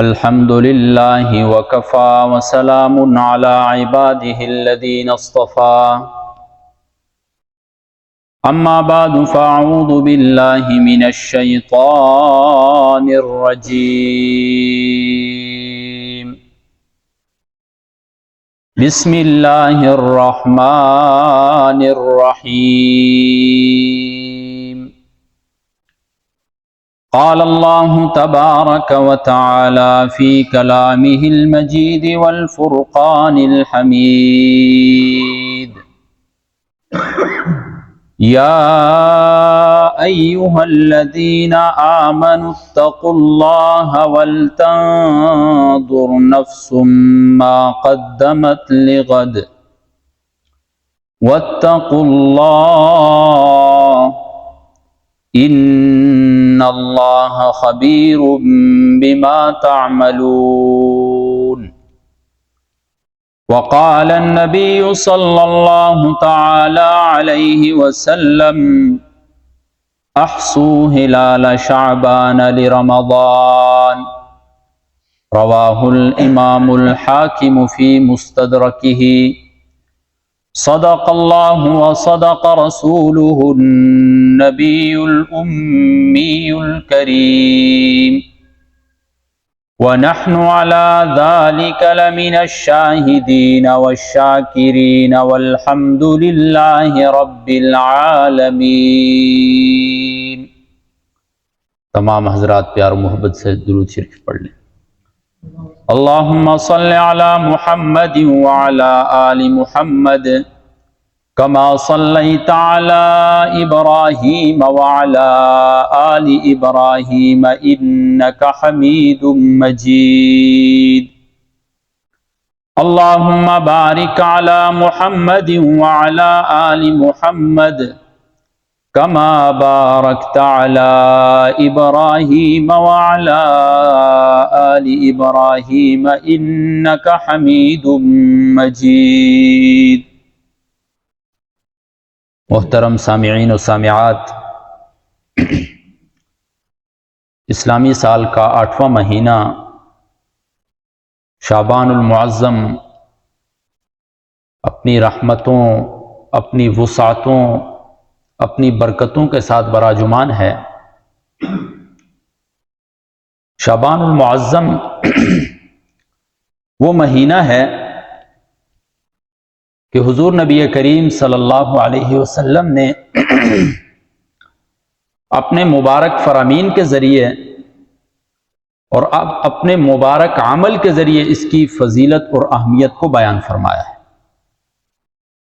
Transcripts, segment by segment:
الحمد لله وكفى وسلام على عباده الذين اصطفى أما بعد فأعوذ بالله من الشيطان الرجيم بسم الله الرحمن الرحيم قال الله تبارك وتعالى في كلامه المجيد والفرقان الحميد يا أيها الذين آمنوا اتقوا الله ولتنظر نفس ما قدمت لغد واتقوا الله إن الله خبير بما تعملون وقال النبي صلى الله تعالى عليه وسلم أحصوا هلال شعبان لرمضان رواه الإمام الحاكم في مستدركه صدق الله وصدق رسوله النبي الأمي الكريم ونحن على ذلك لمن الشاهدين والشاكرين والحمد لله رب العالمين۔ تمام حضرات پیار و محبت سے درود شریف پڑھ لیں۔ اللہم صل علی محمد وعلی آل محمد کما صلیت علی ابراہیم وعلی آل ابراہیم انک حمید مجید۔ اللہم بارک علی محمد وعلی آل محمد کما بارکت علی ابراہیم وعلی آل ابراہیم انک حمید مجید۔ محترم سامعین و سامعات، اسلامی سال کا 8واں مہینہ شعبان المعظم اپنی رحمتوں، اپنی وسعتوں، اپنی برکتوں کے ساتھ براجمان ہے۔ شعبان المعظم وہ مہینہ ہے کہ حضور نبی کریم صلی اللہ علیہ وسلم نے اپنے مبارک فرامین کے ذریعے اور اپنے مبارک عمل کے ذریعے اس کی فضیلت اور اہمیت کو بیان فرمایا ہے۔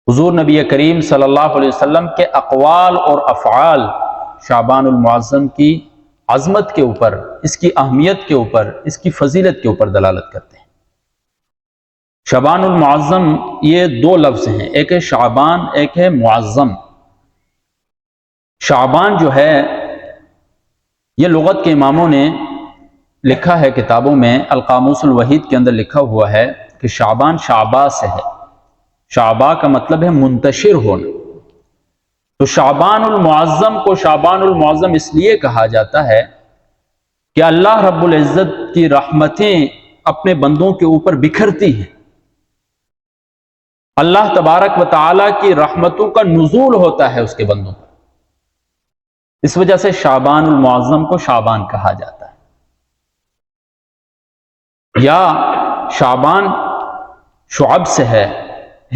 حضور نبی کریم صلی اللہ علیہ وسلم کے اقوال اور افعال شعبان المعظم کی عظمت کے اوپر، اس کی اہمیت کے اوپر، اس کی فضیلت کے اوپر دلالت کرتے ہیں۔ شعبان المعظم یہ دو لفظ ہیں، ایک ہے شعبان، ایک ہے معظم۔ شعبان جو ہے یہ لغت کے اماموں نے لکھا ہے کتابوں میں، القاموس الوحید کے اندر لکھا ہوا ہے کہ شعبان شعبہ سے ہے۔ شعبہ کا مطلب ہے منتشر ہونا، تو شعبان المعظم کو شعبان المعظم اس لیے کہا جاتا ہے کہ اللہ رب العزت کی رحمتیں اپنے بندوں کے اوپر بکھرتی ہیں، اللہ تبارک و تعالیٰ کی رحمتوں کا نزول ہوتا ہے اس کے بندوں پر، اس وجہ سے شعبان المعظم کو شعبان کہا جاتا ہے۔ یا شعبان شعب سے ہے،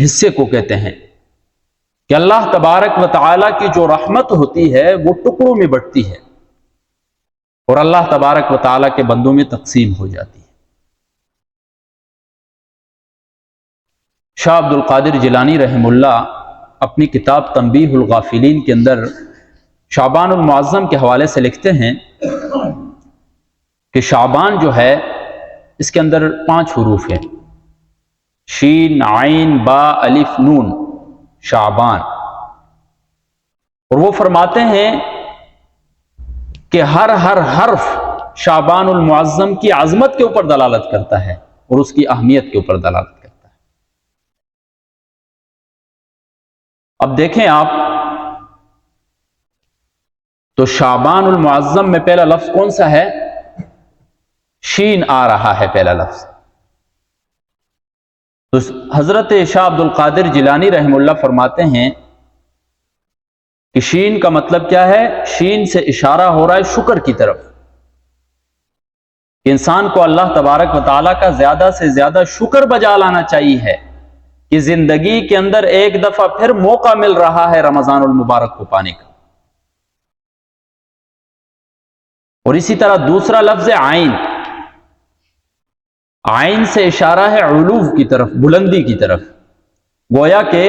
حصے کو کہتے ہیں کہ اللہ تبارک و تعالیٰ کی جو رحمت ہوتی ہے وہ ٹکڑوں میں بٹتی ہے اور اللہ تبارک و تعالیٰ کے بندوں میں تقسیم ہو جاتی ہے۔ شاہ عبد القادر جیلانی رحمہ اللہ اپنی کتاب تنبیہ الغافلین کے اندر شعبان المعظم کے حوالے سے لکھتے ہیں کہ شعبان جو ہے اس کے اندر 5 حروف ہیں، شین، عین، با، الف، نون، شعبان۔ اور وہ فرماتے ہیں کہ ہر حرف شعبان المعظم کی عظمت کے اوپر دلالت کرتا ہے اور اس کی اہمیت کے اوپر دلالت کرتا ہے۔ اب دیکھیں آپ تو شعبان المعظم میں پہلا لفظ کون سا ہے؟ شین آ رہا ہے پہلا لفظ۔ تو حضرت شاہ عبد القادر جیلانی رحمہ اللہ فرماتے ہیں کہ شین کا مطلب کیا ہے؟ شین سے اشارہ ہو رہا ہے شکر کی طرف، انسان کو اللہ تبارک و تعالیٰ کا زیادہ سے زیادہ شکر بجا لانا چاہیے کہ زندگی کے اندر ایک دفعہ پھر موقع مل رہا ہے رمضان المبارک کو پانے کا۔ اور اسی طرح دوسرا لفظ عین، عین سے اشارہ ہے علو کی طرف، بلندی کی طرف۔ گویا کہ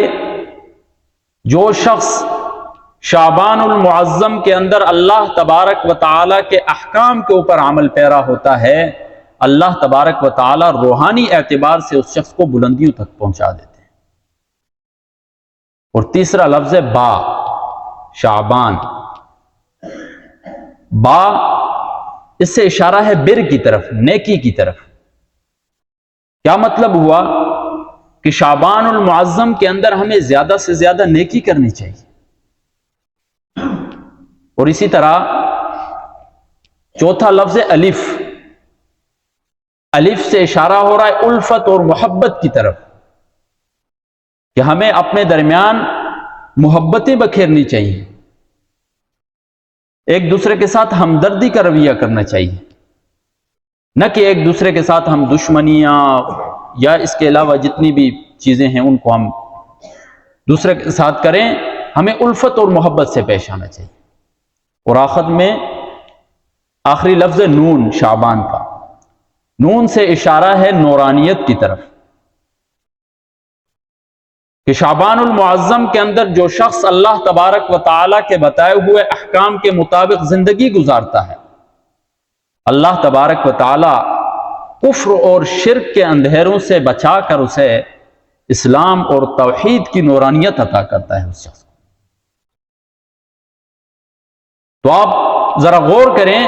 جو شخص شعبان المعظم کے اندر اللہ تبارک و تعالیٰ کے احکام کے اوپر عمل پیرا ہوتا ہے، اللہ تبارک و تعالیٰ روحانی اعتبار سے اس شخص کو بلندیوں تک پہنچا دیتے ہیں۔ اور تیسرا لفظ ہے با، شعبان۔ با اس سے اشارہ ہے بر کی طرف، نیکی کی طرف۔ کیا مطلب ہوا؟ کہ شعبان المعظم کے اندر ہمیں زیادہ سے زیادہ نیکی کرنی چاہیے۔ اور اسی طرح چوتھا لفظ الف، الف سے اشارہ ہو رہا ہے الفت اور محبت کی طرف، کہ ہمیں اپنے درمیان محبتیں بکھیرنی چاہیے، ایک دوسرے کے ساتھ ہمدردی کا رویہ کرنا چاہیے، نہ کہ ایک دوسرے کے ساتھ ہم دشمنیاں یا اس کے علاوہ جتنی بھی چیزیں ہیں ان کو ہم دوسرے کے ساتھ کریں۔ ہمیں الفت اور محبت سے پیش آنا چاہیے۔ اور آخر میں آخری لفظ نون، شعبان کا، نون سے اشارہ ہے نورانیت کی طرف، کہ شعبان المعظم کے اندر جو شخص اللہ تبارک و تعالیٰ کے بتائے ہوئے احکام کے مطابق زندگی گزارتا ہے، اللہ تبارک و تعالیٰ کفر اور شرک کے اندھیروں سے بچا کر اسے اسلام اور توحید کی نورانیت عطا کرتا ہے اس شخص کو۔ تو آپ ذرا غور کریں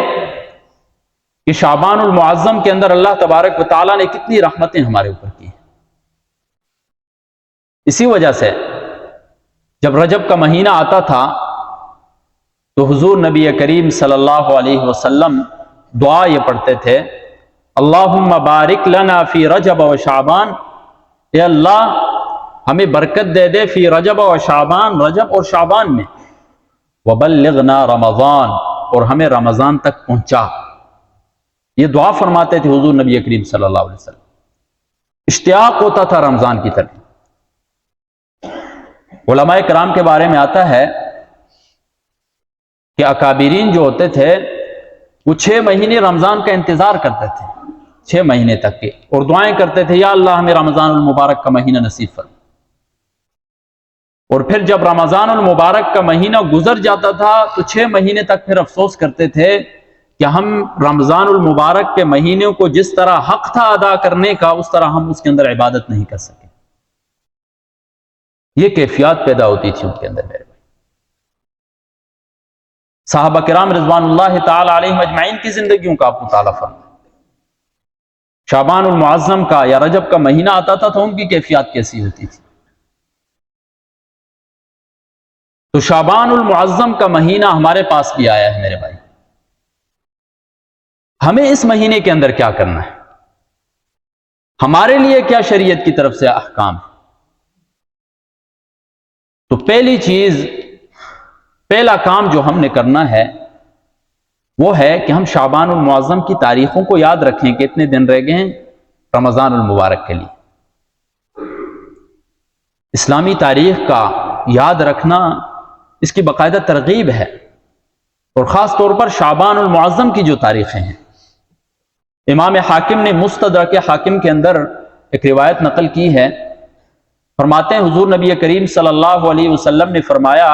کہ شعبان المعظم کے اندر اللہ تبارک و تعالیٰ نے کتنی رحمتیں ہمارے اوپر کی ہیں۔ اسی وجہ سے جب رجب کا مہینہ آتا تھا تو حضور نبی کریم صلی اللہ علیہ وسلم دعا یہ پڑھتے تھے، اللہم بارک لنا فی رجب و شعبان، اے اللہ ہمیں برکت دے دے فی رجب و شعبان، رجب اور شعبان میں، وبلغنا رمضان، اور ہمیں رمضان تک پہنچا۔ یہ دعا فرماتے تھے حضور نبی کریم صلی اللہ علیہ وسلم۔ اشتیاق ہوتا تھا رمضان کی طرف۔ علماء کرام کے بارے میں آتا ہے کہ اکابرین جو ہوتے تھے وہ 6 مہینے رمضان کا انتظار کرتے تھے، 6 مہینے تک کے، اور دعائیں کرتے تھے یا اللہ ہمیں رمضان المبارک کا مہینہ نصیب فرما۔ اور پھر جب رمضان المبارک کا مہینہ گزر جاتا تھا تو 6 مہینے تک پھر افسوس کرتے تھے کہ ہم رمضان المبارک کے مہینے کو جس طرح حق تھا ادا کرنے کا اس طرح ہم اس کے اندر عبادت نہیں کر سکے۔ یہ کیفیات پیدا ہوتی تھی ان کے اندر میرے بھائی۔ صحابہ کرام رضوان اللہ تعالی علیہم اجمعین کی زندگیوں کا آپ مطالعہ فرمائیں۔ شعبان المعظم کا یا رجب کا مہینہ آتا تھا تو ان کی کیفیات کیسی ہوتی تھی۔ تو شعبان المعظم کا مہینہ ہمارے پاس بھی آیا ہے میرے بھائی۔ ہمیں اس مہینے کے اندر کیا کرنا ہے؟ ہمارے لیے کیا شریعت کی طرف سے احکام ہے؟ تو پہلی چیز، پہلا کام جو ہم نے کرنا ہے وہ ہے کہ ہم شعبان المعظم کی تاریخوں کو یاد رکھیں کہ اتنے دن رہ گئے ہیں رمضان المبارک کے لیے۔ اسلامی تاریخ کا یاد رکھنا اس کی باقاعدہ ترغیب ہے، اور خاص طور پر شعبان المعظم کی جو تاریخیں ہیں۔ امام حاکم نے مستدرک حاکم کے اندر ایک روایت نقل کی ہے، فرماتے ہیں حضور نبی کریم صلی اللہ علیہ وسلم نے فرمایا،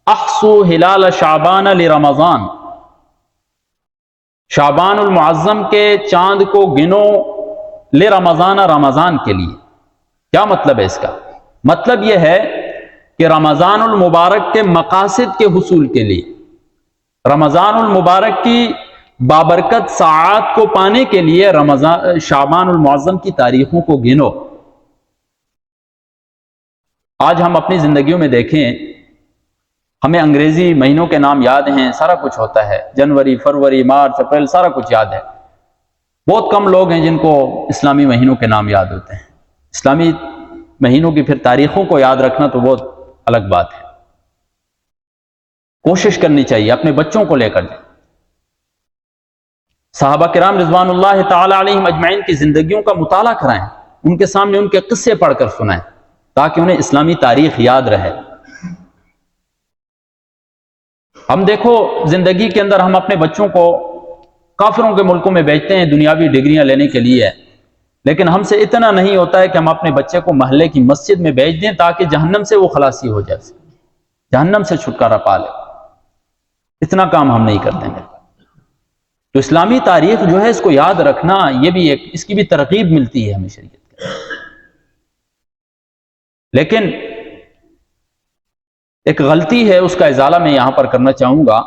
احصو ہلال شعبان لرمضان، شعبان المعظم کے چاند کو گنو لرمضان، رمضان کے لیے۔ کیا مطلب ہے اس کا؟ مطلب یہ ہے کہ رمضان المبارک کے مقاصد کے حصول کے لیے، رمضان المبارک کی بابرکت ساعات کو پانے کے لیے شعبان المعظم کی تاریخوں کو گنو۔ آج ہم اپنی زندگیوں میں دیکھیں، ہمیں انگریزی مہینوں کے نام یاد ہیں، سارا کچھ ہوتا ہے، جنوری، فروری، مارچ، اپریل، سارا کچھ یاد ہے، بہت کم لوگ ہیں جن کو اسلامی مہینوں کے نام یاد ہوتے ہیں۔ اسلامی مہینوں کی پھر تاریخوں کو یاد رکھنا تو بہت الگ بات ہے۔ کوشش کرنی چاہیے اپنے بچوں کو لے کر جائیں۔ صحابہ کرام رضوان اللہ تعالی علیہم اجمعین کی زندگیوں کا مطالعہ کرائیں، ان کے سامنے ان کے قصے پڑھ کر سنائیں تاکہ انہیں اسلامی تاریخ یاد رہے۔ ہم دیکھو زندگی کے اندر ہم اپنے بچوں کو کافروں کے ملکوں میں بھیجتے ہیں دنیاوی ڈگریاں لینے کے لیے، لیکن ہم سے اتنا نہیں ہوتا ہے کہ ہم اپنے بچے کو محلے کی مسجد میں بھیج دیں تاکہ جہنم سے وہ خلاصی ہو جائے، جہنم سے چھٹکارا پا لے۔ اتنا کام ہم نہیں کرتے ہیں۔ تو اسلامی تاریخ جو ہے اس کو یاد رکھنا، یہ بھی اس کی بھی ترغیب ملتی ہے ہمیں شریعت کے۔ لیکن ایک غلطی ہے، اس کا ازالہ میں یہاں پر کرنا چاہوں گا۔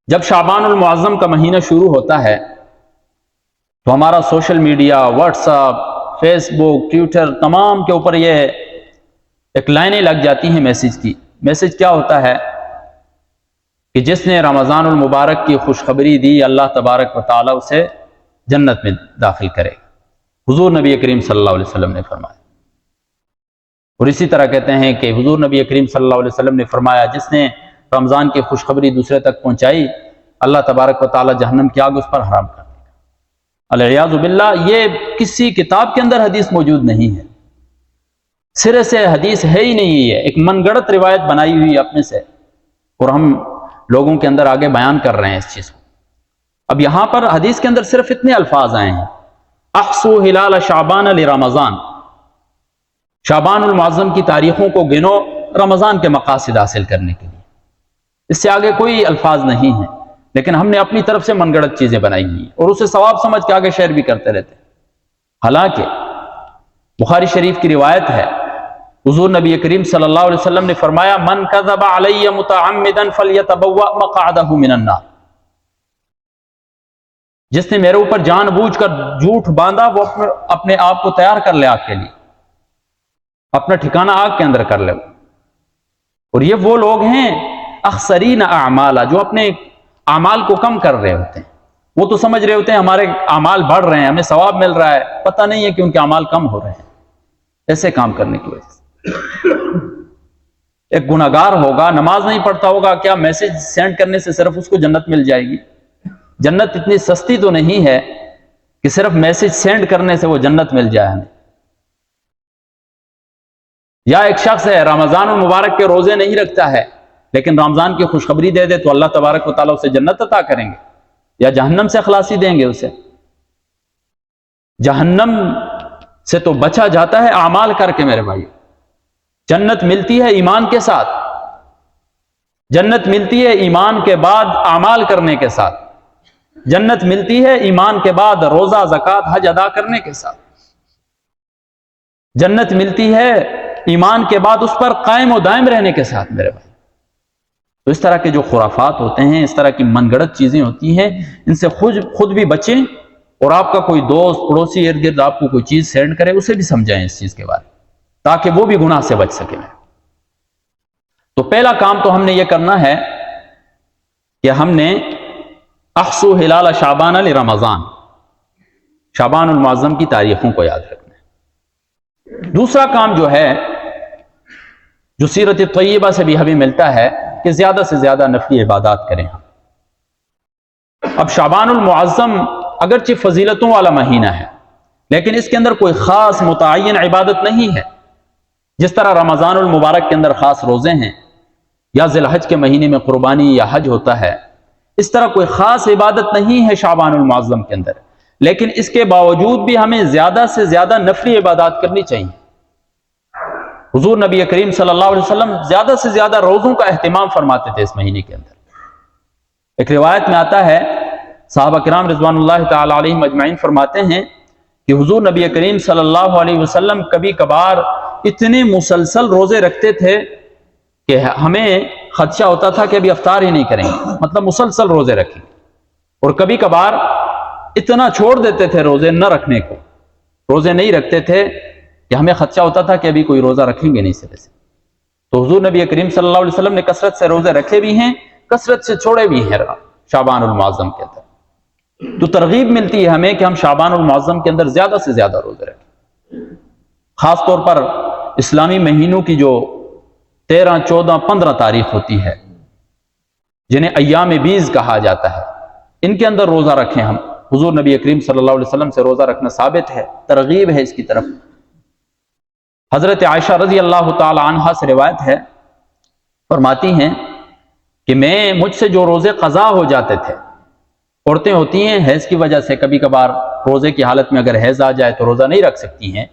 جب شعبان المعظم کا مہینہ شروع ہوتا ہے تو ہمارا social media, WhatsApp, Facebook, Twitter, تمام کے اوپر یہ ایک لائنیں لگ جاتی ہیں میسج کی۔ میسج کیا ہوتا ہے کہ جس نے رمضان المبارک کی خوشخبری دی اللہ تبارک و تعالی اسے جنت میں داخل کرے، حضور نبی کریم صلی اللہ علیہ وسلم نے فرمایا۔ اور اسی طرح کہتے ہیں کہ حضور نبی کریم صلی اللہ علیہ وسلم نے فرمایا جس نے رمضان کی خوشخبری دوسرے تک پہنچائی اللہ تبارک و تعالی جہنم کی آگ اس پر حرام کر دے گا۔ العیاذ باللہ، یہ کسی کتاب کے اندر حدیث موجود نہیں ہے، سرے سے حدیث ہے ہی نہیں ہے، ایک من گڑت روایت بنائی ہوئی اپنے سے، اور ہم لوگوں کے اندر آگے بیان کر رہے ہیں اس چیز کو۔ اب یہاں پر حدیث کے اندر صرف اتنے الفاظ آئے ہیں، احصوا ہلال شعبان لرمضان، شعبان المعظم کی تاریخوں کو گنو رمضان کے مقاصد حاصل کرنے کے لیے۔ اس سے آگے کوئی الفاظ نہیں ہیں، لیکن ہم نے اپنی طرف سے من گڑت چیزیں بنائی ہوئی ہیں اور اسے ثواب سمجھ کے آگے شیئر بھی کرتے رہتے ہیں۔ حالانکہ بخاری شریف کی روایت ہے، حضور نبی کریم صلی اللہ علیہ وسلم نے فرمایا من کذب علی متعمدا فلیتبوأ مقعدہ من النار، جس نے میرے اوپر جان بوجھ کر جھوٹ باندھا وہ اپنے آپ کو تیار کر لے آگ کے لیے، اپنا ٹھکانہ آگ کے اندر کر لے۔ اور یہ وہ لوگ ہیں اخسرین اعمالا، جو اپنے اعمال کو کم کر رہے ہوتے ہیں۔ وہ تو سمجھ رہے ہوتے ہیں ہمارے اعمال بڑھ رہے ہیں، ہمیں ثواب مل رہا ہے، پتہ نہیں ہے کہ ان کے اعمال کم ہو رہے ہیں ایسے کام کرنے کی وجہ سے۔ ایک گناہگار ہوگا، نماز نہیں پڑھتا ہوگا، کیا میسج سینڈ کرنے سے صرف اس کو جنت مل جائے گی؟ جنت اتنی سستی تو نہیں ہے کہ صرف میسج سینڈ کرنے سے وہ جنت مل جائے ہمیں۔ یا ایک شخص ہے رمضان المبارک کے روزے نہیں رکھتا ہے لیکن رمضان کی خوشخبری دے دے تو اللہ تبارک و تعالیٰ اسے جنت عطا کریں گے یا جہنم سے خلاصی دیں گے اسے۔ جہنم سے تو بچا جاتا ہے اعمال کر کے میرے بھائی، جنت ملتی ہے ایمان کے ساتھ، جنت ملتی ہے ایمان کے بعد اعمال کرنے کے ساتھ، جنت ملتی ہے ایمان کے بعد روزہ، زکوٰۃ، حج ادا کرنے کے ساتھ، جنت ملتی ہے ایمان کے بعد اس پر قائم و دائم رہنے کے ساتھ میرے بھائی۔ تو اس طرح کے جو خرافات ہوتے ہیں، اس طرح کی من گڑت چیزیں ہوتی ہیں، ان سے خود بھی بچیں، اور آپ کا کوئی دوست پڑوسی ارد گرد آپ کو کوئی چیز سینڈ کرے اسے بھی سمجھائیں اس چیز کے بارے میں تاکہ وہ بھی گناہ سے بچ سکے۔ تو پہلا کام تو ہم نے یہ کرنا ہے کہ ہم نے احصوا ہلال شعبان لرمضان، شعبان المعظم کی تاریخوں کو یاد رکھنا ہے۔ دوسرا کام جو ہے، جو سیرت طیبہ سے بھی ہمیں ملتا ہے، کہ زیادہ سے زیادہ نفلی عبادات کریں ہم۔ اب شعبان المعظم اگرچہ فضیلتوں والا مہینہ ہے لیکن اس کے اندر کوئی خاص متعین عبادت نہیں ہے، جس طرح رمضان المبارک کے اندر خاص روزے ہیں یا ذی الحج کے مہینے میں قربانی یا حج ہوتا ہے، اس طرح کوئی خاص عبادت نہیں ہے شعبان المعظم کے اندر، لیکن اس کے باوجود بھی ہمیں زیادہ سے زیادہ نفلی عبادات کرنی چاہیے۔ حضور نبی کریم صلی اللہ علیہ وسلم زیادہ سے زیادہ روزوں کا اہتمام فرماتے تھے اس مہینے کے اندر۔ ایک روایت میں آتا ہے، صحابہ کرام رضوان اللہ تعالی علیہم اجمعین فرماتے ہیں کہ حضور نبی کریم صلی اللہ علیہ وسلم کبھی کبھار اتنے مسلسل روزے رکھتے تھے کہ ہمیں خدشہ ہوتا تھا کہ ابھی افطار ہی نہیں کریں گے، مطلب مسلسل روزے رکھیں، اور کبھی کبھار اتنا چھوڑ دیتے تھے روزے نہ رکھنے کو، روزے نہیں رکھتے تھے کہ ہمیں خدشہ ہوتا تھا کہ ابھی کوئی روزہ رکھیں گے نہیں سرے سے۔ تو حضور نبی کریم صلی اللہ علیہ وسلم نے کثرت سے روزے رکھے بھی ہیں، کثرت سے چھوڑے بھی ہیں شعبان المعظم کے اندر۔ تو ترغیب ملتی ہے ہمیں کہ ہم شعبان المعظم کے اندر زیادہ سے زیادہ روزے رکھیں، خاص طور پر اسلامی مہینوں کی جو 13، 14، 15 تاریخ ہوتی ہے، جنہیں ایام بیز کہا جاتا ہے، ان کے اندر روزہ رکھیں ہم۔ حضور نبی کریم صلی اللہ علیہ وسلم سے روزہ رکھنا ثابت ہے، ترغیب ہے اس کی طرف۔ حضرت عائشہ رضی اللہ تعالی عنہا سے روایت ہے، فرماتی ہیں کہ مجھ سے جو روزے قضا ہو جاتے تھے، عورتیں ہوتی ہیں حیض کی وجہ سے کبھی کبھار روزے کی حالت میں اگر حیض آ جائے تو روزہ نہیں رکھ سکتی ہیں،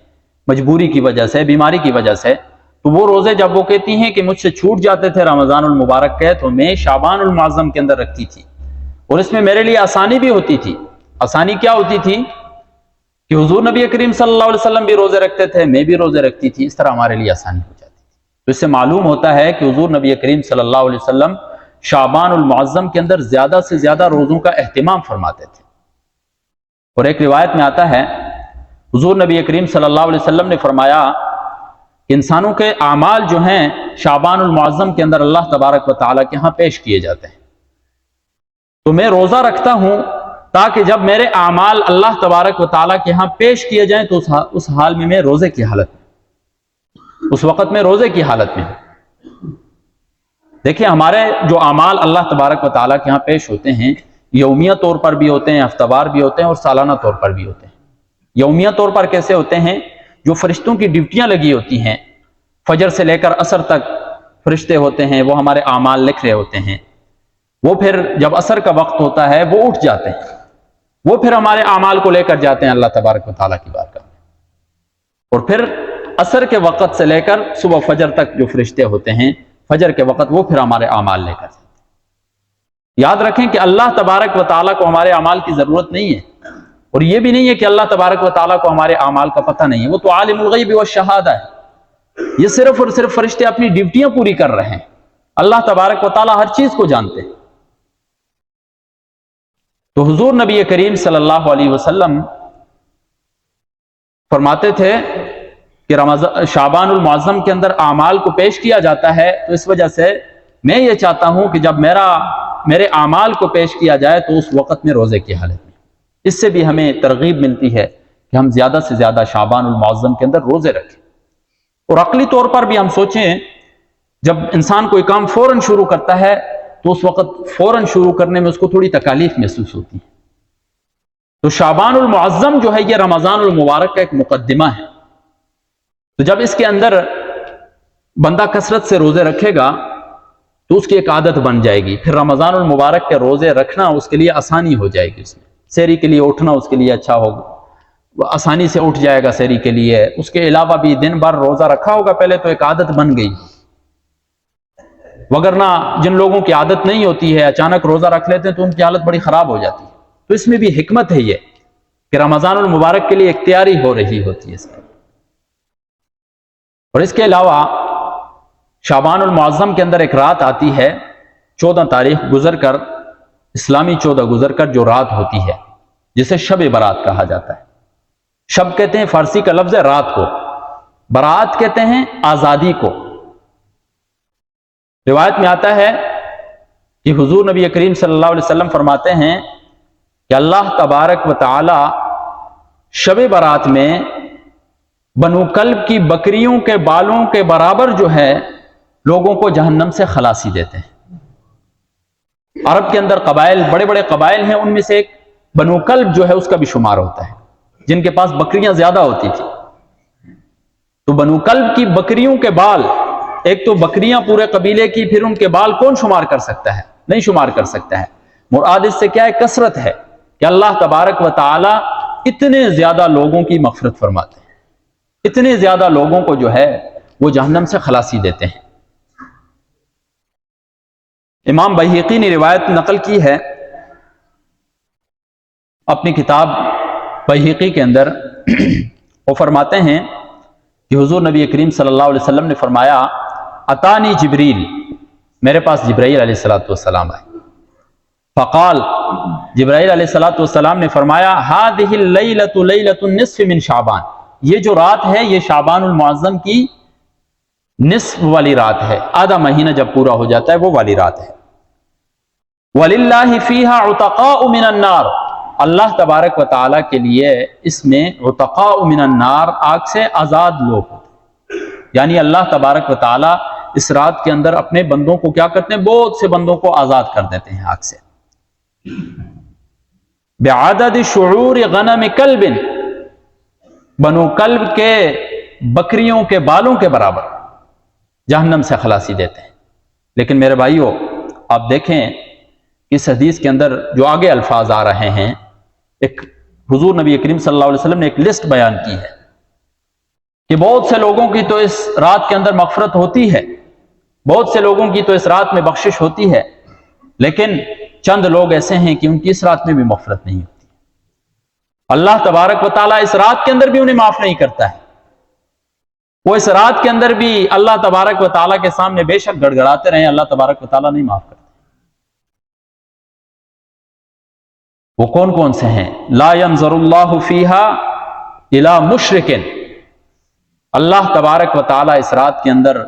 مجبوری کی وجہ سے، بیماری کی وجہ سے، تو وہ روزے جب وہ کہتی ہیں کہ مجھ سے چھوٹ جاتے تھے رمضان المبارک کے، تو میں شعبان المعظم کے اندر رکھتی تھی، اور اس میں میرے لیے آسانی بھی ہوتی تھی۔ آسانی کیا ہوتی تھی کہ حضور نبی کریم صلی اللہ علیہ وسلم بھی روزے رکھتے تھے، میں بھی روزے رکھتی تھی، اس طرح ہمارے لیے آسانی ہو جاتی تھی۔ تو اس سے معلوم ہوتا ہے کہ حضور نبی کریم صلی اللہ علیہ وسلم شعبان المعظم کے اندر زیادہ سے زیادہ روزوں کا اہتمام فرماتے تھے۔ اور ایک روایت میں آتا ہے حضور نبی کریم صلی اللہ علیہ وسلم نے فرمایا کہ انسانوں کے اعمال جو ہیں شعبان المعظم کے اندر اللہ تبارک و تعالیٰ کے ہاں پیش کیے جاتے ہیں، تو میں روزہ رکھتا ہوں تاکہ جب میرے اعمال اللہ تبارک و تعالیٰ کے ہاں پیش کیے جائیں تو اس حال میں روزے کی حالت میں، اس وقت میں روزے کی حالت میں۔ دیکھیں ہمارے جو اعمال اللہ تبارک و تعالیٰ کے ہاں پیش ہوتے ہیں، یومیہ طور پر بھی ہوتے ہیں، ہفتہ وار بھی ہوتے ہیں، اور سالانہ طور پر بھی ہوتے ہیں۔ یومیہ طور پر کیسے ہوتے ہیں؟ جو فرشتوں کی ڈیوٹیاں لگی ہوتی ہیں، فجر سے لے کر عصر تک فرشتے ہوتے ہیں، وہ ہمارے اعمال لکھ رہے ہوتے ہیں، وہ پھر جب عصر کا وقت ہوتا ہے وہ اٹھ جاتے ہیں، وہ پھر ہمارے اعمال کو لے کر جاتے ہیں اللہ تبارک و تعالیٰ کی بارگاہ میں، اور پھر عصر کے وقت سے لے کر صبح فجر تک جو فرشتے ہوتے ہیں، فجر کے وقت وہ پھر ہمارے اعمال لے کر جاتے ہیں۔ یاد رکھیں کہ اللہ تبارک و تعالیٰ کو ہمارے اعمال کی ضرورت نہیں ہے، اور یہ بھی نہیں ہے کہ اللہ تبارک و تعالیٰ کو ہمارے اعمال کا پتہ نہیں ہے، وہ تو عالم الغیب والشہادہ ہے۔ یہ صرف اور صرف فرشتے اپنی ڈیوٹیاں پوری کر رہے ہیں، اللہ تبارک و تعالیٰ ہر چیز کو جانتے ہیں۔ تو حضور نبی کریم صلی اللہ علیہ وسلم فرماتے تھے کہ شعبان المعظم کے اندر اعمال کو پیش کیا جاتا ہے، تو اس وجہ سے میں یہ چاہتا ہوں کہ جب میرے اعمال کو پیش کیا جائے تو اس وقت میں روزے کی حالت میں۔ اس سے بھی ہمیں ترغیب ملتی ہے کہ ہم زیادہ سے زیادہ شعبان المعظم کے اندر روزے رکھیں۔ اور عقلی طور پر بھی ہم سوچیں، جب انسان کوئی کام فوراً شروع کرتا ہے تو اس وقت فوراً شروع کرنے میں اس کو تھوڑی تکالیف محسوس ہوتی ہے۔ تو شعبان المعظم جو ہے یہ رمضان المبارک کا ایک مقدمہ ہے، تو جب اس کے اندر بندہ کثرت سے روزے رکھے گا تو اس کی ایک عادت بن جائے گی، پھر رمضان المبارک کے روزے رکھنا اس کے لیے آسانی ہو جائے گی، اس میں سحری کے لیے اٹھنا اس کے لیے اچھا ہوگا، آسانی سے اٹھ جائے گا سحری کے لیے۔ اس کے علاوہ بھی دن بھر روزہ رکھا ہوگا پہلے تو ایک عادت بن گئی، وگرنہ جن لوگوں کی عادت نہیں ہوتی ہے اچانک روزہ رکھ لیتے ہیں تو ان کی حالت بڑی خراب ہو جاتی ہے۔ تو اس میں بھی حکمت ہے یہ کہ رمضان المبارک کے لیے اختیاری ہو رہی ہوتی ہے اس میں۔ اور اس کے علاوہ شعبان المعظم کے اندر ایک رات آتی ہے 14 تاریخ گزر کر، اسلامی 14 گزر کر جو رات ہوتی ہے جسے شب برات کہا جاتا ہے۔ شب کہتے ہیں فارسی کا لفظ ہے رات کو، برات کہتے ہیں آزادی کو۔ روایت میں آتا ہے کہ حضور نبی کریم صلی اللہ علیہ وسلم فرماتے ہیں کہ اللہ تبارک و تعالی شب برات میں بنو کلب کی بکریوں کے بالوں کے برابر جو ہے لوگوں کو جہنم سے خلاصی دیتے ہیں۔ عرب کے اندر قبائل، بڑے بڑے قبائل ہیں، ان میں سے ایک بنو کلب جو ہے اس کا بھی شمار ہوتا ہے، جن کے پاس بکریاں زیادہ ہوتی تھی۔ تو بنو کلب کی بکریوں کے بال، ایک تو بکریاں پورے قبیلے کی، پھر ان کے بال کون شمار کر سکتا ہے؟ نہیں شمار کر سکتا ہے۔ مراد اس سے کیا ہے؟ کثرت ہے کہ اللہ تبارک و تعالی اتنے زیادہ لوگوں کی مغفرت فرماتے ہیں، اتنے زیادہ لوگوں کو جو ہے وہ جہنم سے خلاصی دیتے ہیں۔ امام بہیقی نے روایت نقل کی ہے اپنی کتاب بہیقی کے اندر، وہ فرماتے ہیں کہ حضور نبی کریم صلی اللہ علیہ وسلم نے فرمایا اتانی جبریل، میرے پاس جبرائیل علیہ السلام آئے، فقال، جبرائیل علیہ السلام نے فرمایا هذه الليلة ليلة النصف من شعبان، یہ جو رات ہے یہ شعبان المعظم کی نصف والی رات ہے، آدھا مہینہ جب پورا ہو جاتا ہے وہ والی رات ہے۔ وَلِلَّهِ فِيهَا عُتَقَاءُ مِنَ النَّارِ، اللہ تبارک و تعالیٰ کے لیے اس میں عتقاء من النار، آگ سے آزاد لوگ ہوتے ہیں، یعنی اللہ تبارک و تعالیٰ اس رات کے اندر اپنے بندوں کو کیا کرتے ہیں، بہت سے بندوں کو آزاد کر دیتے ہیں آگ سے، بعدد شعور غنم کلب، بنو کلب کے بکریوں کے بالوں کے برابر جہنم سے خلاصی دیتے ہیں۔ لیکن میرے بھائیو، آپ دیکھیں اس حدیث کے اندر جو آگے الفاظ آ رہے ہیں، ایک حضور نبی کریم صلی اللہ علیہ وسلم نے ایک لسٹ بیان کی ہے کہ بہت سے لوگوں کی تو اس رات کے اندر مغفرت ہوتی ہے، بہت سے لوگوں کی تو اس رات میں بخشش ہوتی ہے، لیکن چند لوگ ایسے ہیں کہ ان کی اس رات میں بھی مغفرت نہیں ہوتی۔ اللہ تبارک و تعالیٰ اس رات کے اندر بھی انہیں معاف نہیں کرتا ہے، وہ اس رات کے اندر بھی اللہ تبارک و تعالیٰ کے سامنے بے شک گڑ گڑاتے رہیں، اللہ تبارک و تعالیٰ نہیں معاف کرتا۔ وہ کون کون سے ہیں؟ لا ينظر اللہ فیہا الی مشرک، اللہ تبارک و تعالیٰ اس رات کے اندر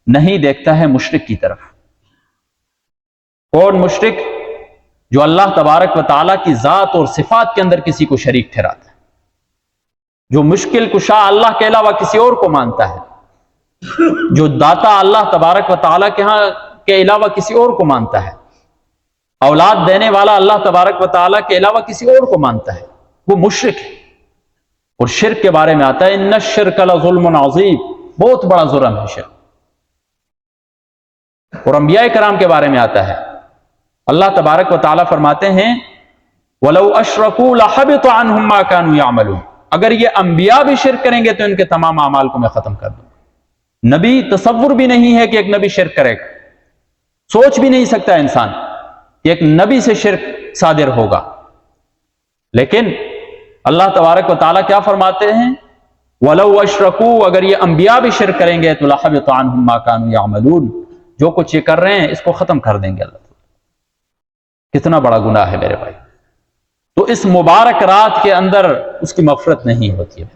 نہیں دیکھتا ہے مشرک کی طرف۔ کون مشرک؟ جو اللہ تبارک و تعالیٰ کی ذات اور صفات کے اندر کسی کو شریک ٹھہراتا ہے، جو مشکل کشا اللہ کے علاوہ کسی اور کو مانتا ہے، جو داتا اللہ تبارک و تعالیٰ کے ہاں کے علاوہ کسی اور کو مانتا ہے، اولاد دینے والا اللہ تبارک و تعالیٰ کے علاوہ کسی اور کو مانتا ہے، وہ مشرک ہے۔ اور شرک کے بارے میں آتا ہے ان الشرک لظلم عظیم، بہت بڑا جرم ہے شرک۔ اور انبیاء کرام کے بارے میں آتا ہے، اللہ تبارک و تعالیٰ فرماتے ہیں وَلَوْ أَشْرَكُوا لَحَبِطَ عَنْهُمْ مَا كَانُوا يَعْمَلُونَ، اگر یہ انبیاء بھی شرک کریں گے تو ان کے تمام اعمال کو میں ختم کر دوں گا۔ نبی تصور بھی نہیں ہے کہ ایک نبی شرک کرے گا، سوچ بھی نہیں سکتا انسان کہ ایک نبی سے شرک صادر ہوگا، لیکن اللہ تبارک و تعالیٰ کیا فرماتے ہیں وَلَوْ أَشْرَكُوا، اگر یہ انبیاء بھی شرک کریں گے تو لَحَبِطَ عَنْهُمْ مَا كَانُوا يَعْمَلُونَ، جو کچھ یہ کر رہے ہیں اس کو ختم کر دیں گے اللہ تعالیٰ۔ کتنا بڑا گناہ ہے میرے بھائی۔ تو اس مبارک رات کے اندر اس کی مغفرت نہیں ہوتی ہے۔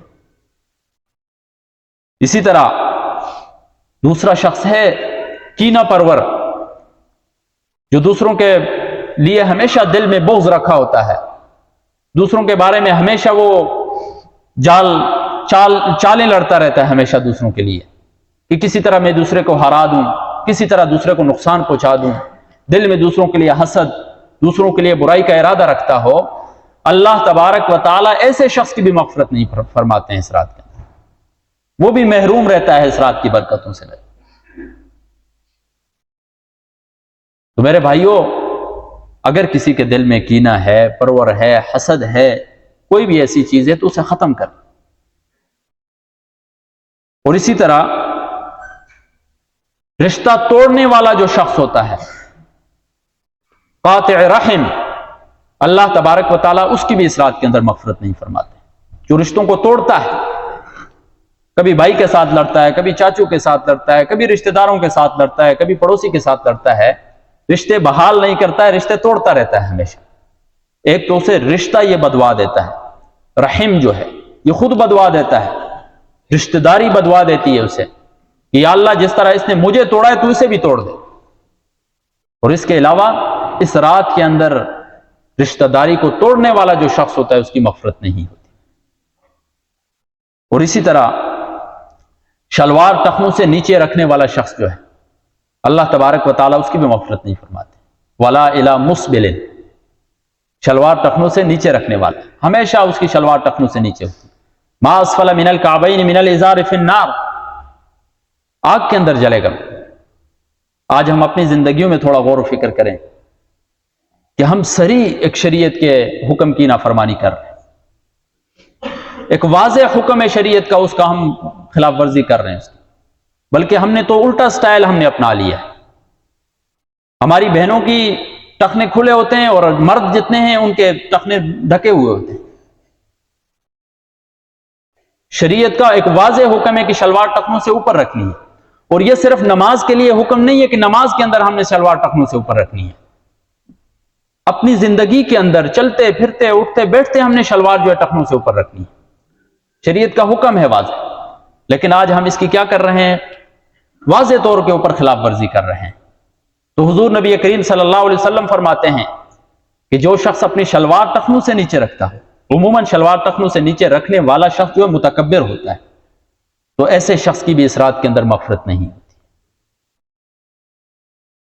اسی طرح دوسرا شخص ہے کینہ پرور، جو دوسروں کے لیے ہمیشہ دل میں بغض رکھا ہوتا ہے، دوسروں کے بارے میں ہمیشہ وہ چالیں لڑتا رہتا ہے ہمیشہ دوسروں کے لیے، کہ کسی طرح میں دوسرے کو ہرا دوں، کسی طرح دوسرے کو نقصان پہنچا دوں، دل میں دوسروں کے لیے حسد، دوسروں کے لیے برائی کا ارادہ رکھتا ہو۔ اللہ تبارک و تعالیٰ ایسے شخص کی بھی مغفرت نہیں فرماتے ہیں اس رات کے اندر، وہ بھی محروم رہتا ہے اس رات کی برکتوں سے۔ تو میرے بھائیوں، اگر کسی کے دل میں کینہ ہے، پرور ہے، حسد ہے، کوئی بھی ایسی چیز ہے تو اسے ختم کر۔ اور اسی طرح رشتہ توڑنے والا جو شخص ہوتا ہے، قاطع رحم، اللہ تبارک و تعالیٰ اس کی بھی اس رات کے اندر مغفرت نہیں فرماتے۔ جو رشتوں کو توڑتا ہے، کبھی بھائی کے ساتھ لڑتا ہے، کبھی چاچو کے ساتھ لڑتا ہے، کبھی رشتہ داروں کے ساتھ لڑتا ہے، کبھی پڑوسی کے ساتھ لڑتا ہے، رشتے بحال نہیں کرتا ہے، رشتے توڑتا رہتا ہے ہمیشہ۔ ایک تو اسے رشتہ یہ بدوا دیتا ہے، رحم جو ہے یہ خود بدوا دیتا ہے، رشتہ داری بدوا دیتی ہے اسے کہ یا اللہ جس طرح اس نے مجھے توڑا ہے تو اسے بھی توڑ دے۔ اور اس کے علاوہ اس رات کے اندر رشتہ داری کو توڑنے والا جو شخص ہوتا ہے اس کی مغفرت نہیں ہوتی۔ اور اسی طرح شلوار ٹخنوں سے نیچے رکھنے والا شخص جو ہے، اللہ تبارک و تعالیٰ اس کی بھی مغفرت نہیں فرماتے۔ وَلَا إِلَى مُسْبِلٍ، شلوار ٹخنوں سے نیچے رکھنے والا ہمیشہ اس کی شلوار ٹخنوں سے نیچے ہوتی۔ مَا أَسْفَلَ مِنَ الْكَعْبَيْنِ مِنَ الْإِزَارِ فِي النَّارِ، آگ کے اندر جلے گا۔ آج ہم اپنی زندگیوں میں تھوڑا غور و فکر کریں کہ ہم صریح ایک شریعت کے حکم کی نافرمانی کر رہے ہیں، ایک واضح حکم ہے شریعت کا، اس کا ہم خلاف ورزی کر رہے ہیں اس کی، بلکہ ہم نے تو الٹا سٹائل ہم نے اپنا لیا ہے۔ ہماری بہنوں کی ٹخنے کھلے ہوتے ہیں اور مرد جتنے ہیں ان کے ٹخنے ڈھکے ہوئے ہوتے ہیں۔ شریعت کا ایک واضح حکم ہے کہ شلوار ٹخنوں سے اوپر رکھنی ہے، اور یہ صرف نماز کے لیے حکم نہیں ہے کہ نماز کے اندر ہم نے شلوار ٹخنوں سے اوپر رکھنی ہے، اپنی زندگی کے اندر چلتے پھرتے اٹھتے بیٹھتے ہم نے شلوار جو ہے ٹخنوں سے اوپر رکھنی ہے۔ شریعت کا حکم ہے واضح، لیکن آج ہم اس کی کیا کر رہے ہیں؟ واضح طور کے اوپر خلاف ورزی کر رہے ہیں۔ تو حضور نبی کریم صلی اللہ علیہ وسلم فرماتے ہیں کہ جو شخص اپنی شلوار ٹخنوں سے نیچے رکھتا ہو، عموماً شلوار ٹخنوں سے نیچے رکھنے والا شخص جو ہے متکبر ہوتا ہے، تو ایسے شخص کی بھی اس رات کے اندر مغفرت نہیں ہوتی۔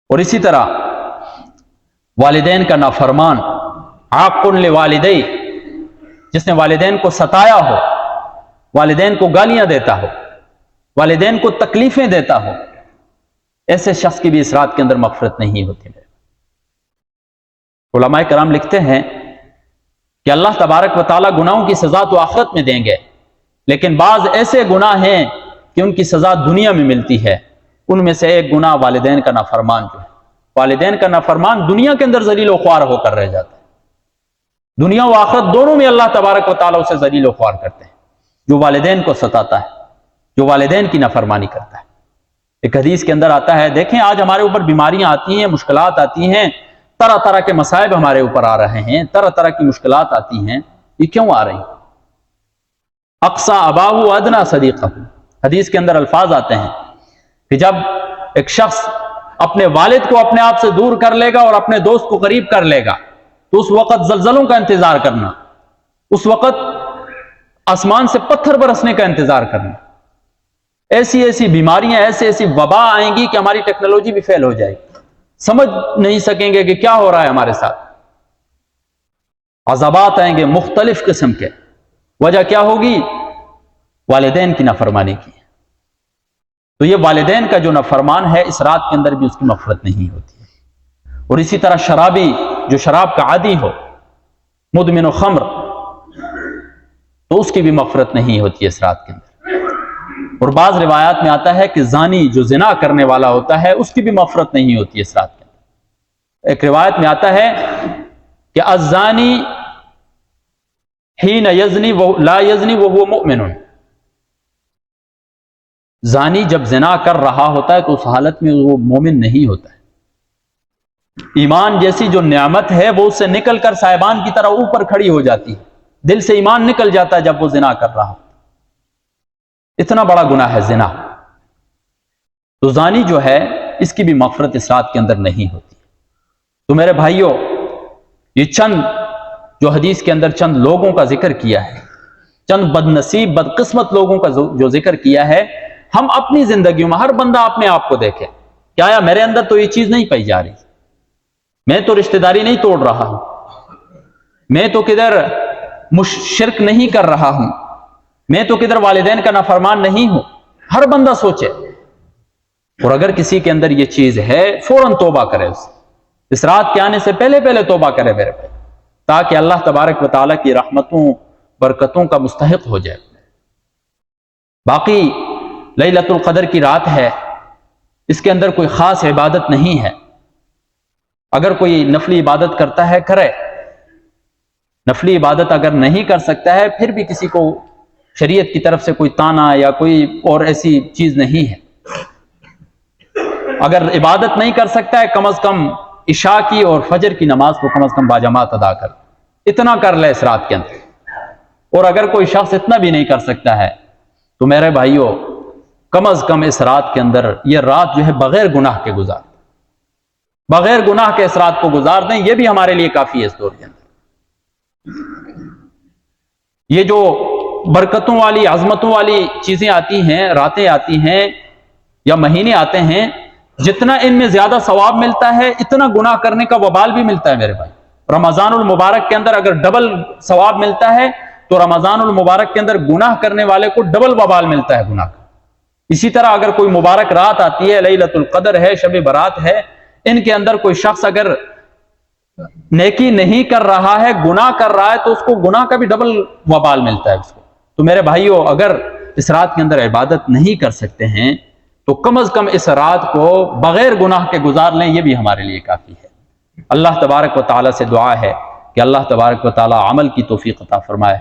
اور اسی طرح والدین کا نافرمان، عاق لوالدی، جس نے والدین کو ستایا ہو، والدین کو گالیاں دیتا ہو، والدین کو تکلیفیں دیتا ہو، ایسے شخص کی بھی اس رات کے اندر مغفرت نہیں ہوتی۔ علماء کرام لکھتے ہیں کہ اللہ تبارک و تعالیٰ گناہوں کی سزا تو آخرت میں دیں گے، لیکن بعض ایسے گناہ ہیں کہ ان کی سزا دنیا میں ملتی ہے۔ ان میں سے ایک گناہ والدین کا نافرمان جو ہے، والدین کا نافرمان دنیا کے اندر ذلیل و خوار ہو کر رہ جاتا ہے، دنیا و آخرت دونوں میں اللہ تبارک و تعالیٰ اسے ذلیل و خوار کرتے ہیں۔ جو والدین کو ستاتا ہے، جو والدین کی نافرمانی کرتا ہے۔ ایک حدیث کے اندر آتا ہے، دیکھیں آج ہمارے اوپر بیماریاں آتی ہیں، مشکلات آتی ہیں، طرح طرح کے مصائب ہمارے اوپر آ رہے ہیں، طرح طرح کی مشکلات آتی ہیں، یہ کیوں آ رہی ہیں؟ اقصی اباہ ادنا صدیقہ، حدیث کے اندر الفاظ آتے ہیں کہ جب ایک شخص اپنے والد کو اپنے آپ سے دور کر لے گا اور اپنے دوست کو قریب کر لے گا، تو اس وقت زلزلوں کا انتظار کرنا، اس وقت آسمان سے پتھر برسنے کا انتظار کرنا، ایسی ایسی بیماریاں، ایسی وبا آئیں گی کہ ہماری ٹیکنالوجی بھی فیل ہو جائے گی، سمجھ نہیں سکیں گے کہ کیا ہو رہا ہے ہمارے ساتھ۔ عذابات آئیں گے مختلف قسم کے، وجہ کیا ہوگی؟ والدین کی نافرمانی کی۔ تو یہ والدین کا جو نافرمان ہے، اس رات کے اندر بھی اس کی مغفرت نہیں ہوتی ہے۔ اور اسی طرح شرابی جو شراب کا عادی ہو، مدمن و خمر، تو اس کی بھی مغفرت نہیں ہوتی ہے اس رات کے اندر۔ اور بعض روایات میں آتا ہے کہ زانی جو زنا کرنے والا ہوتا ہے، اس کی بھی مغفرت نہیں ہوتی ہے اس رات کے اندر۔ ایک روایت میں آتا ہے کہ الزانی حین یزنی لا یزنی وہو مؤمن، زانی جب زنا کر رہا ہوتا ہے تو اس حالت میں وہ مومن نہیں ہوتا ہے۔ ایمان جیسی جو نعمت ہے وہ اس سے نکل کر سائبان کی طرح اوپر کھڑی ہو جاتی ہے، دل سے ایمان نکل جاتا ہے جب وہ زنا کر رہا ہو۔ اتنا بڑا گناہ ہے زنا۔ تو زانی جو ہے اس کی بھی مغفرت اس رات کے اندر نہیں ہوتی۔ تو میرے بھائیوں، یہ چند جو حدیث کے اندر چند لوگوں کا ذکر کیا ہے، چند بد نصیب بدقسمت لوگوں کا جو ذکر کیا ہے، ہم اپنی زندگیوں میں ہر بندہ اپنے آپ کو دیکھے کہ آیا میرے اندر تو یہ چیز نہیں پائی جا رہی، میں تو رشتہ داری نہیں توڑ رہا ہوں، میں تو کدھر شرک نہیں کر رہا ہوں، میں تو کدھر والدین کا نافرمان نہیں ہوں۔ ہر بندہ سوچے، اور اگر کسی کے اندر یہ چیز ہے فوراً توبہ کرے، اس رات کے آنے سے پہلے پہلے توبہ کرے میرے پہ، تاکہ اللہ تبارک و تعالیٰ کی رحمتوں برکتوں کا مستحق ہو جائے۔ باقی لیلۃ القدر کی رات ہے، اس کے اندر کوئی خاص عبادت نہیں ہے۔ اگر کوئی نفلی عبادت کرتا ہے کرے، نفلی عبادت اگر نہیں کر سکتا ہے پھر بھی کسی کو شریعت کی طرف سے کوئی تانا یا کوئی اور ایسی چیز نہیں ہے۔ اگر عبادت نہیں کر سکتا ہے، کم از کم عشاء کی اور فجر کی نماز کو کم از کم باجماعت ادا کر، اتنا کر لے اس رات کے اندر۔ اور اگر کوئی شخص اتنا بھی نہیں کر سکتا ہے تو میرے بھائیوں، کم از کم اس رات کے اندر یہ رات جو ہے بغیر گناہ کے گزار، بغیر گناہ کے اس رات کو گزار دیں، یہ بھی ہمارے لیے کافی ہے اس دور کے اندر۔ یہ جو برکتوں والی عظمتوں والی چیزیں آتی ہیں، راتیں آتی ہیں یا مہینے آتے ہیں، جتنا ان میں زیادہ ثواب ملتا ہے اتنا گناہ کرنے کا وبال بھی ملتا ہے میرے بھائی۔ رمضان المبارک کے اندر اگر ڈبل ثواب ملتا ہے تو رمضان المبارک کے اندر گناہ کرنے والے کو ڈبل وبال ملتا ہے گناہ کا۔ اسی طرح اگر کوئی مبارک رات آتی ہے، لیلۃ القدر ہے، شب برات ہے، ان کے اندر کوئی شخص اگر نیکی نہیں کر رہا ہے، گناہ کر رہا ہے، تو اس کو گناہ کا بھی ڈبل وبال ملتا ہے اس کو۔ تو میرے بھائیوں، اگر اس رات کے اندر عبادت نہیں کر سکتے ہیں تو کم از کم اس رات کو بغیر گناہ کے گزار لیں، یہ بھی ہمارے لیے کافی ہے۔ اللہ تبارک و تعالیٰ سے دعا ہے کہ اللہ تبارک و تعالیٰ عمل کی توفیق عطا فرمائے۔